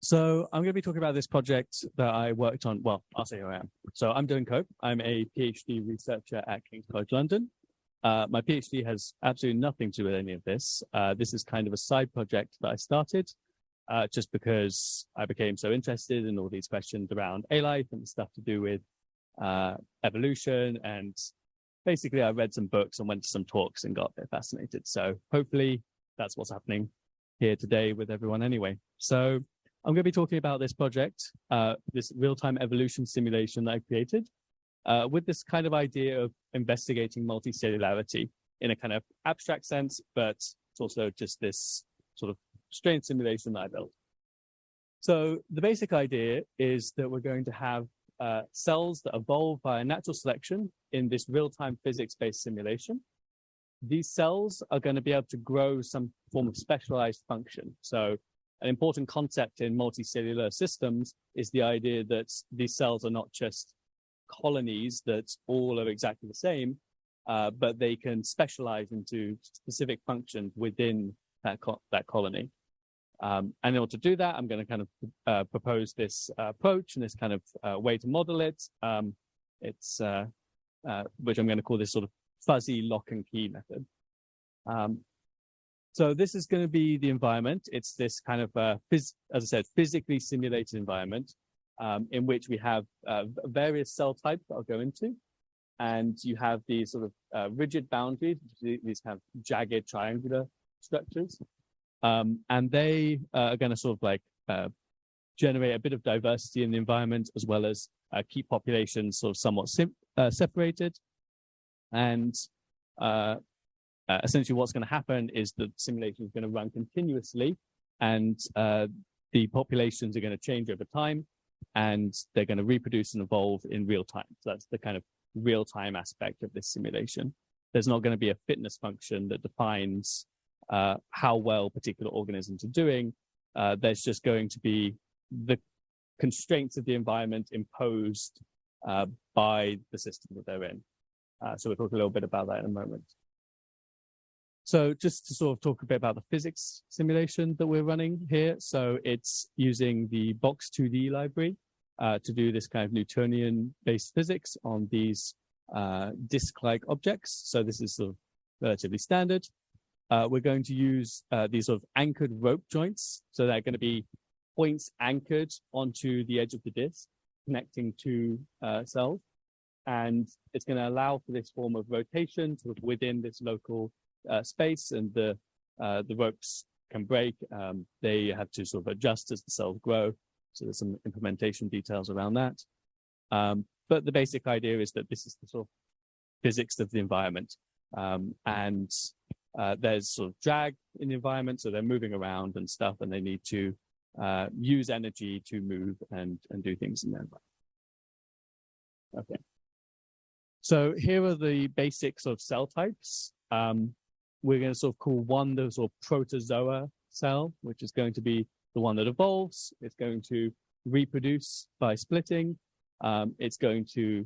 So I'm going to be talking about this project that I worked on. Well, I'll say who I am. So I'm Dylan Cope. I'm a PhD researcher at King's College London. My PhD has absolutely nothing to do with any of this. This is kind of a side project that I started just because I became so interested in all these questions around ALIFE and stuff to do with evolution. And basically, I read some books and went to some talks and got a bit fascinated. So hopefully that's what's happening here today with everyone anyway. So I'm going to be talking about this project, this real-time evolution simulation that I created with this kind of idea of investigating multicellularity in a kind of abstract sense, but it's also just this sort of strange simulation that I built. So the basic idea is that we're going to have cells that evolve by natural selection in this real-time physics-based simulation. These cells are going to be able to grow some form of specialized function. So an important concept in multicellular systems is the idea that these cells are not just colonies that all are exactly the same, but they can specialize into specific functions within that colony. And in order to do that, I'm going to kind of propose this approach and this kind of way to model it. It's which I'm going to call this sort of fuzzy lock and key method. So this is going to be the environment. It's this kind of, as I said, physically simulated environment in which we have various cell types that I'll go into. And you have these sort of rigid boundaries, these kind of jagged triangular structures. And they are going to sort of like generate a bit of diversity in the environment, as well as keep populations sort of somewhat separated. And essentially what's going to happen is the simulation is going to run continuously, and the populations are going to change over time, and they're going to reproduce and evolve in real time. So that's the kind of real-time aspect of this simulation. There's not going to be a fitness function that defines how well particular organisms are doing. There's just going to be the constraints of the environment imposed by the system that they're in. So we'll talk a little bit about that in a moment. So just to sort of talk a bit about the physics simulation that we're running here. So it's using the Box2D library to do this kind of Newtonian-based physics on these disk-like objects. So this is sort of relatively standard. We're going to use these sort of anchored rope joints. So they're going to be points anchored onto the edge of the disk, connecting two cells. And it's going to allow for this form of rotation sort of within this local space, and the ropes can break. They have to sort of adjust as the cells grow. So there's some implementation details around that. But the basic idea is that this is the sort of physics of the environment. And there's sort of drag in the environment, so they're moving around and stuff, and they need to use energy to move and do things in their environment. Okay. So here are the basic sort of cell types. We're going to sort of call one the sort of protozoa cell, which is going to be the one that evolves. It's going to reproduce by splitting. It's going to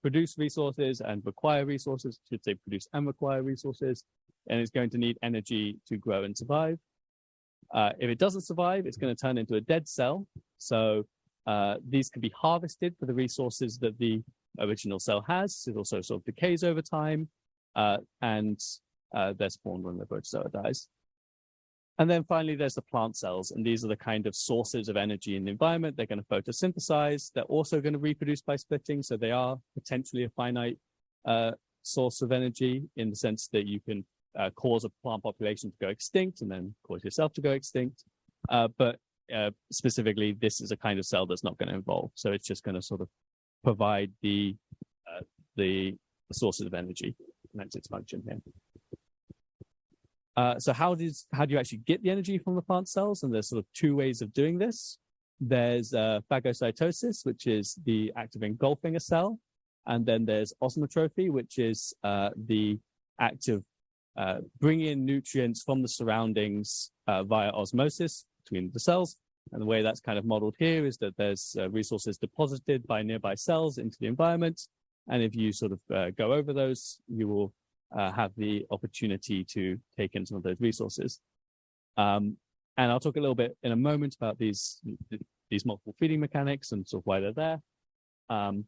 produce resources and require resources, I should say produce and require resources, and it's going to need energy to grow and survive. If it doesn't survive, it's going to turn into a dead cell. So these can be harvested for the resources that the original cell has. It also sort of decays over time, and they're spawned when the protozoa dies. And then finally, there's the plant cells, and these are the kind of sources of energy in the environment. They're going to photosynthesize. They're also going to reproduce by splitting, so they are potentially a finite source of energy in the sense that you can cause a plant population to go extinct and then cause yourself to go extinct. But specifically, this is a kind of cell that's not going to evolve, so it's just going to sort of provide the sources of energy, and that's its function here. So how do you actually get the energy from the plant cells? And there's sort of two ways of doing this. There's phagocytosis, which is the act of engulfing a cell. And then there's osmotrophy, which is the act of bringing in nutrients from the surroundings via osmosis between the cells. And the way that's kind of modeled here is that there's resources deposited by nearby cells into the environment. And if you sort of go over those, you will have the opportunity to take in some of those resources. And I'll talk a little bit in a moment about these multiple feeding mechanics and sort of why they're there. And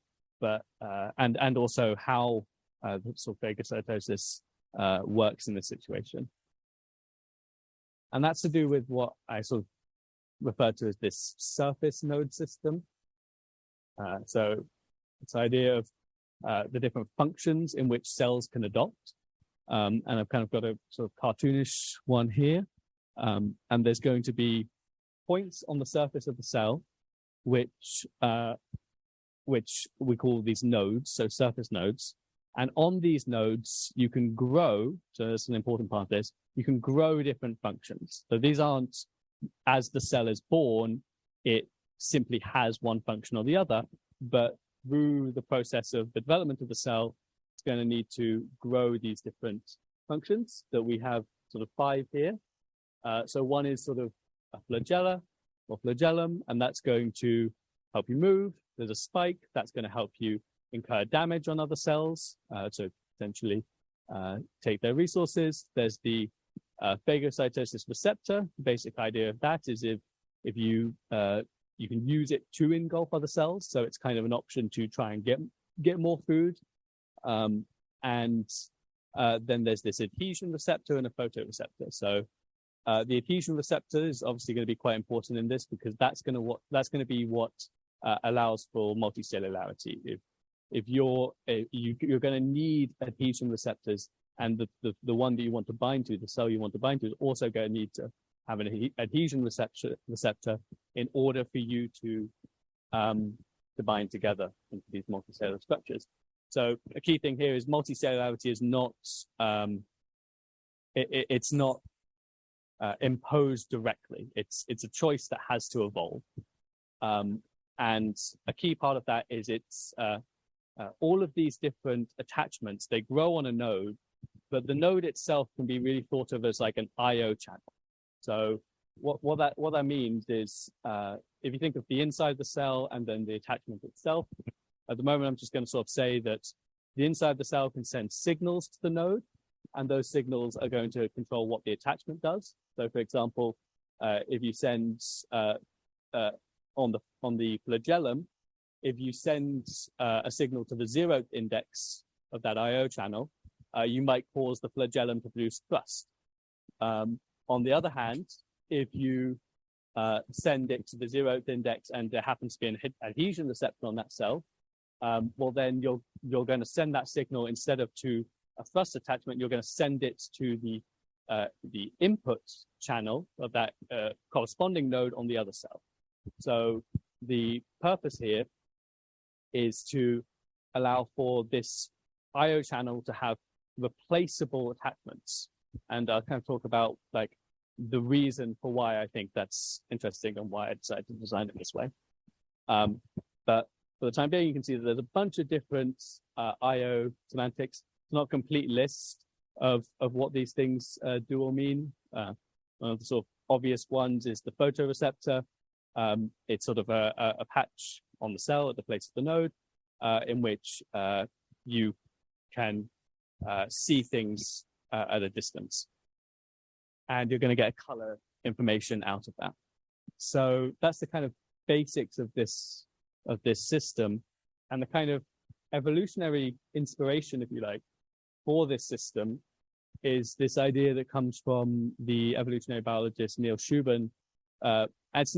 also how the sort of phagocytosis works in this situation. And that's to do with what I sort of refer to as this surface node system. So it's the idea of the different functions in which cells can adopt. And I've kind of got a sort of cartoonish one here. And there's going to be points on the surface of the cell, which we call these nodes, so surface nodes. And on these nodes, you can grow, so that's an important part of this, you can grow different functions. So these aren't, as the cell is born, it simply has one function or the other, but through the process of the development of the cell, it's going to need to grow these different functions that we have sort of 5 here. So one is sort of a flagella or flagellum, and that's going to help you move. There's a spike that's going to help you incur damage on other cells, so potentially take their resources. There's the phagocytosis receptor. The basic idea of that is if you you can use it to engulf other cells, so it's kind of an option to try and get more food. Then there's this adhesion receptor and a photoreceptor. So the adhesion receptor is obviously going to be quite important in this because that's going to be what allows for multicellularity. If you're going to need adhesion receptors, and the one that you want to bind to, the cell you want to bind to, is also going to need to have an adhesion receptor in order for you to bind together into these multicellular structures. So a key thing here is multicellularity is not it's not imposed directly. It's a choice that has to evolve. And a key part of that is it's all of these different attachments, they grow on a node, but the node itself can be really thought of as like an IO channel. So what that means is if you think of the inside of the cell and then the attachment itself, at the moment I'm just going to sort of say that the inside of the cell can send signals to the node, and those signals are going to control what the attachment does. So for example, if you send on the flagellum, if you send a signal to the 0th index of that IO channel, you might cause the flagellum to produce thrust. On the other hand, if you send it to the 0th index and there happens to be an adhesion receptor on that cell, well then you're going to send that signal instead of to a thrust attachment, you're going to send it to the input channel of that corresponding node on the other cell. So the purpose here is to allow for this IO channel to have replaceable attachments. And I'll kind of talk about like the reason for why I think that's interesting and why I decided to design it this way. But for the time being, you can see that there's a bunch of different IO semantics. It's not a complete list of what these things do or mean. One of the sort of obvious ones is the photoreceptor. It's sort of a patch on the cell at the place of the node in which you can see things at a distance. And you're going to get color information out of that. So that's the kind of basics of this system, and the kind of evolutionary inspiration, if you like, for this system is this idea that comes from the evolutionary biologist Neil Shubin. It's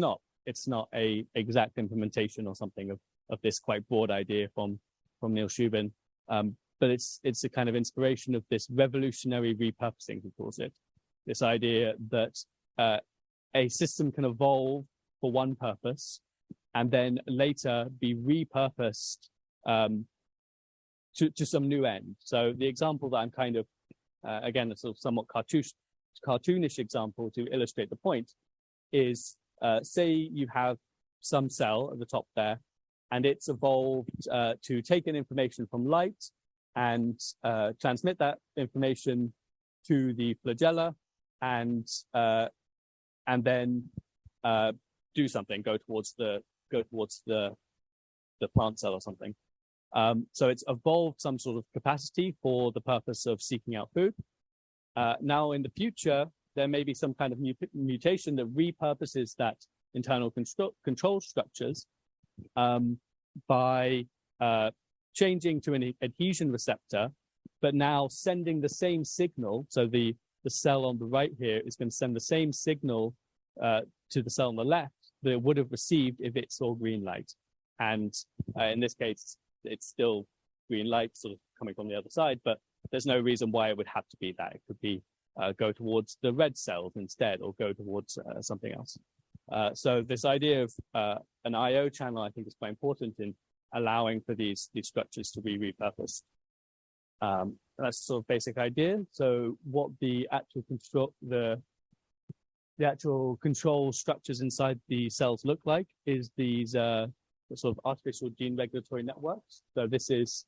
not a exact implementation or something of this quite broad idea from Neil Shubin, but it's a kind of inspiration of this revolutionary repurposing, he calls it. This idea that a system can evolve for one purpose and then later be repurposed to some new end. So the example that I'm kind of, again, a sort of somewhat cartoonish example to illustrate the point is, say you have some cell at the top there, and it's evolved to take in information from light and transmit that information to the flagella, and then do something, go towards the plant cell or something. So it's evolved some sort of capacity for the purpose of seeking out food. Now in the future, there may be some kind of mutation that repurposes that internal control structures by changing to an adhesion receptor, but now sending the same signal. So the cell on the right here is going to send the same signal to the cell on the left that it would have received if it saw green light. And in this case, it's still green light sort of coming from the other side, but there's no reason why it would have to be that. It could be go towards the red cells instead, or go towards something else. So this idea of an I/O channel, I think, is quite important in allowing for these structures to be repurposed. That's the sort of basic idea. So what the actual control structures inside the cells look like is these sort of artificial gene regulatory networks. So this is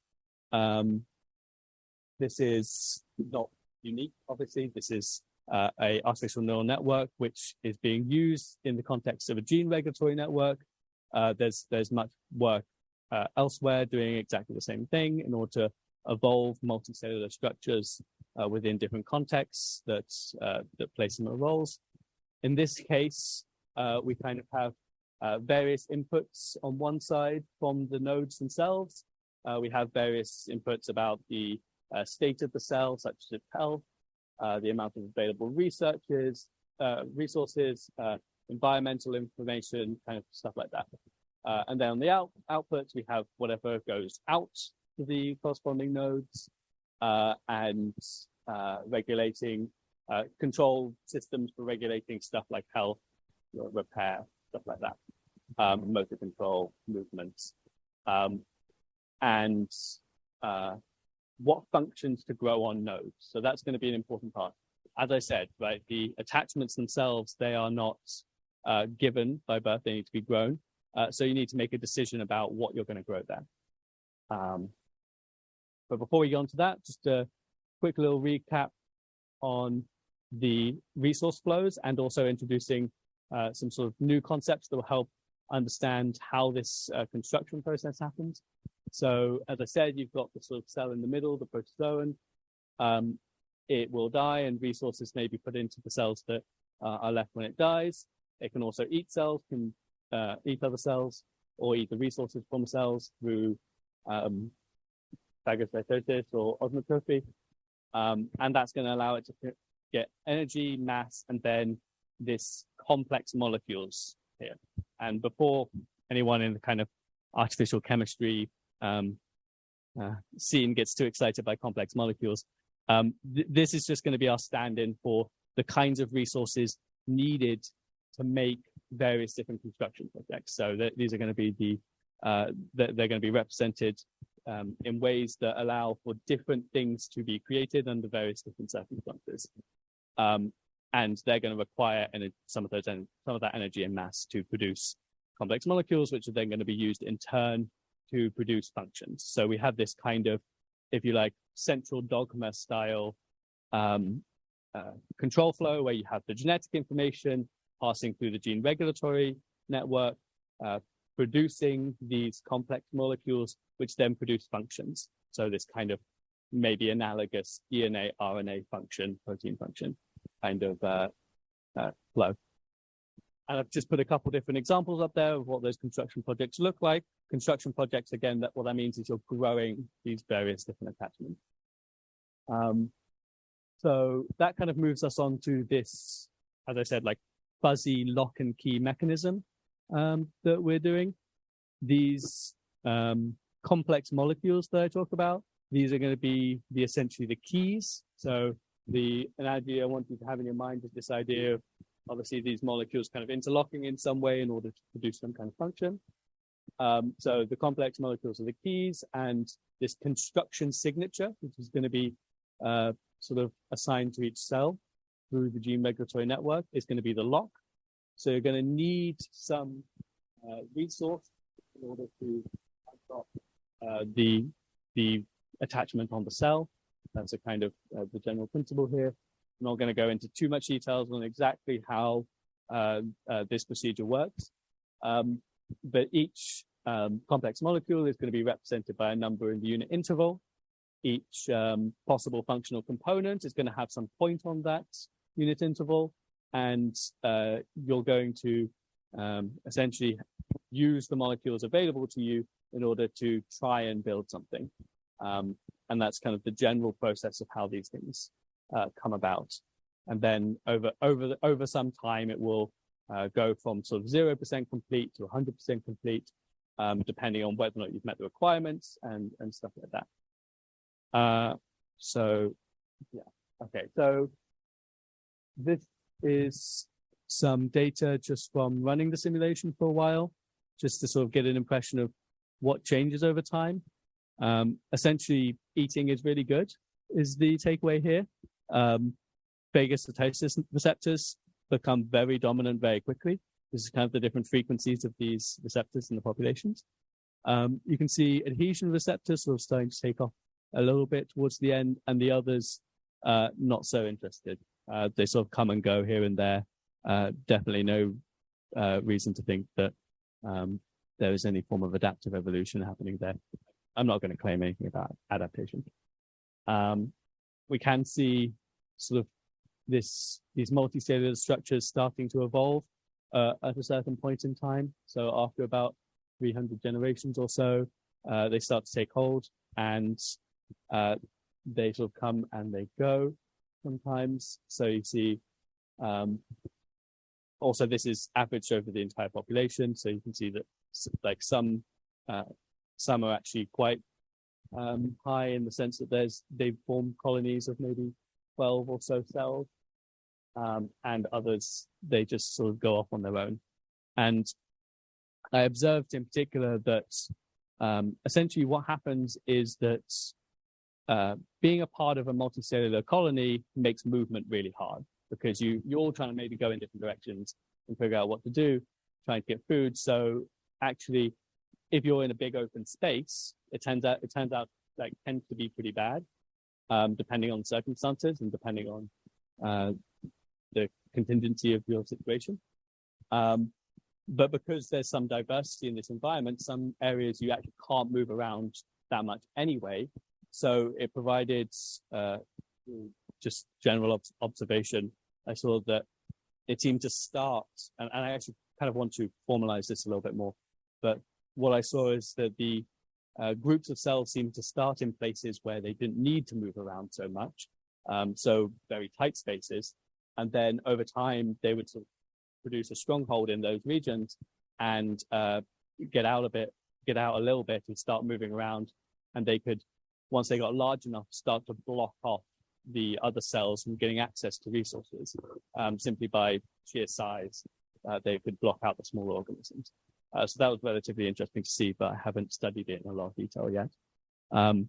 not unique, obviously. This is a artificial neural network which is being used in the context of a gene regulatory network. There's much work elsewhere doing exactly the same thing in order to evolve multicellular structures within different contexts that play similar roles. In this case, we kind of have various inputs on one side from the nodes themselves. We have various inputs about the state of the cell, such as its health, the amount of available resources, environmental information, kind of stuff like that. And then on the outputs, we have whatever goes out to the corresponding nodes and regulating control systems for regulating stuff like health, repair, stuff like that, motor control, movements, and what functions to grow on nodes. So that's going to be an important part. As I said, right, the attachments themselves, they are not given by birth, they need to be grown. So you need to make a decision about what you're going to grow there. But before we go on to that, just a quick little recap on the resource flows and also introducing some sort of new concepts that will help understand how this construction process happens. So as I said, you've got the sort of cell in the middle, the protozoan. It will die and resources may be put into the cells that are left when it dies. It can also eat cells, can eat other cells, or eat the resources from cells through phagocytosis or osmotrophy. And that's going to allow it to get energy, mass, and then this complex molecules here. And before anyone in the kind of artificial chemistry scene gets too excited by complex molecules, this is just going to be our stand-in for the kinds of resources needed to make various different construction projects. So these are going to be they're going to be represented in ways that allow for different things to be created under various different circumstances. And they're going to require some of that energy and mass to produce complex molecules, which are then going to be used in turn to produce functions. So we have this kind of, if you like, central dogma style control flow where you have the genetic information passing through the gene regulatory network, producing these complex molecules, which then produce functions. So this kind of maybe analogous DNA, RNA function, protein function kind of flow. And I've just put a couple different examples up there of what those construction projects look like. Construction projects, again, what that means is you're growing these various different attachments. So that kind of moves us on to this, as I said, like fuzzy lock and key mechanism that we're doing. These complex molecules that I talk about, these are going to be essentially the keys. So the analogy I want you to have in your mind is this idea of obviously these molecules kind of interlocking in some way in order to produce some kind of function. So the complex molecules are the keys, and this construction signature, which is going to be sort of assigned to each cell through the gene regulatory network, is going to be the lock. So you're going to need some resource in order to unlock the attachment on the cell. That's a kind of the general principle here. I'm not going to go into too much details on exactly how this procedure works, but each complex molecule is going to be represented by a number in the unit interval. Each possible functional component is going to have some point on that unit interval, and you're going to essentially use the molecules available to you in order to try and build something. And that's kind of the general process of how these things come about. And then over some time, it will go from sort of 0% complete to 100% complete, depending on whether or not you've met the requirements and stuff like that. So yeah, okay. So this is some data just from running the simulation for a while, just to sort of get an impression of what changes over time. Essentially, eating is really good, is the takeaway here. Phagocytosis receptors become very dominant very quickly. This is kind of the different frequencies of these receptors in the populations. You can see adhesion receptors sort of starting to take off a little bit towards the end, and the others not so interested. They sort of come and go here and there. Definitely no reason to think that there is any form of adaptive evolution happening there. I'm not going to claim anything about adaptation. We can see sort of these multicellular structures starting to evolve at a certain point in time. So after about 300 generations or so, they start to take hold, and they sort of come and they go sometimes. So you see, also this is averaged over the entire population. So you can see that like some are actually quite high in the sense that they've formed colonies of maybe 12 or so cells, and others, they just sort of go off on their own. And I observed in particular that essentially what happens is that being a part of a multicellular colony makes movement really hard, because you're all trying to maybe go in different directions and figure out what to do, trying to get food. So actually, if you're in a big open space, it turns out like tends to be pretty bad, depending on circumstances and depending on the contingency of your situation. But because there's some diversity in this environment, some areas you actually can't move around that much anyway. So it provided just general observation. I saw that it seemed to start, and I actually kind of want to formalize this a little bit more, but what I saw is that the groups of cells seemed to start in places where they didn't need to move around so much, so very tight spaces, and then over time they would sort of produce a stronghold in those regions and get out a little bit and start moving around, and they could, once they got large enough, start to block off the other cells from getting access to resources simply by sheer size. They could block out the smaller organisms. So that was relatively interesting to see, but I haven't studied it in a lot of detail yet. 2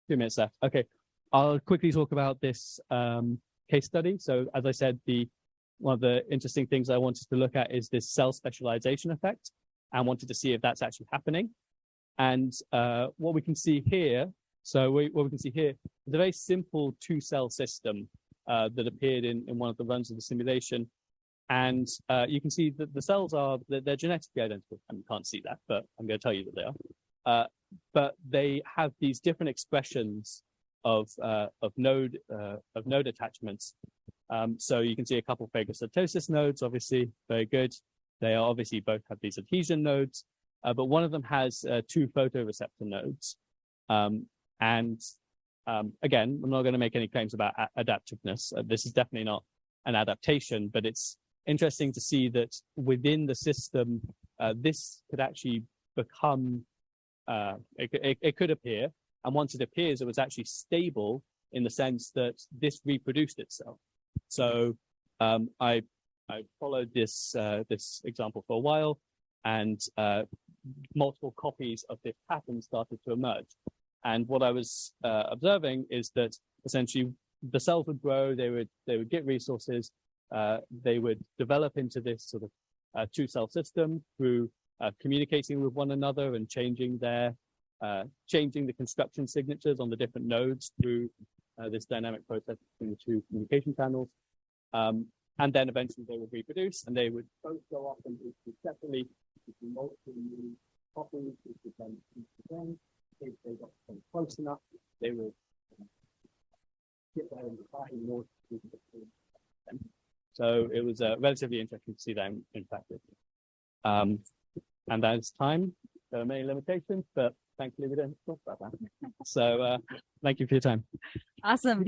minutes left. Okay, I'll quickly talk about this case study. So as I said, one of the interesting things I wanted to look at is this cell specialization effect, and wanted to see if that's actually happening. And what we can see here, what we can see here is a very simple 2-cell system that appeared in one of the runs of the simulation. And you can see that the cells they're genetically identical. I mean, you can't see that, but I'm going to tell you that they are. But they have these different expressions of node attachments. So you can see a couple of phagocytosis nodes, obviously, very good. They are obviously both have these adhesion nodes, but one of them has 2 photoreceptor nodes. And again, I'm not going to make any claims about adaptiveness. This is definitely not an adaptation, but it's interesting to see that within the system, this could actually become, it could appear, and once it appears, it was actually stable in the sense that this reproduced itself. So I followed this example for a while, and multiple copies of this pattern started to emerge. And what I was observing is that essentially the cells would grow, they would get resources, they would develop into this sort of 2-cell system through communicating with one another and changing the construction signatures on the different nodes through this dynamic process between the 2 communication channels. And then eventually they would reproduce, and they would both go off and reproduce separately, multiple new copies, which would then again. If they got close enough, they would get there in the So it was relatively interesting to see that in practice. And as time, there are many limitations, but thankfully we don't talk about that. So thank you for your time. Awesome.